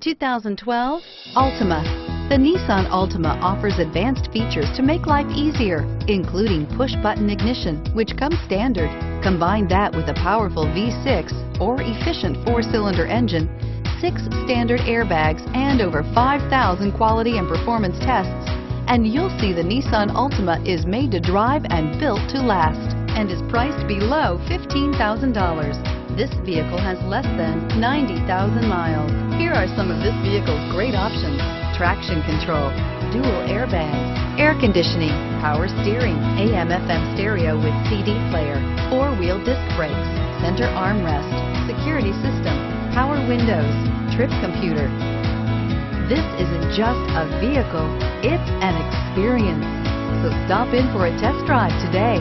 2012 Altima. The Nissan Altima offers advanced features to make life easier, including push-button ignition, which comes standard. Combine that with a powerful V6 or efficient 4-cylinder engine, 6 standard airbags, and over 5,000 quality and performance tests, and you'll see the Nissan Altima is made to drive and built to last, and is priced below $15,000. This vehicle has less than 90,000 miles. Here are some of this vehicle's great options: traction control, dual airbags, air conditioning, power steering, AM/FM stereo with CD player, 4-wheel disc brakes, center armrest, security system, power windows, trip computer. This isn't just a vehicle, it's an experience. So stop in for a test drive today.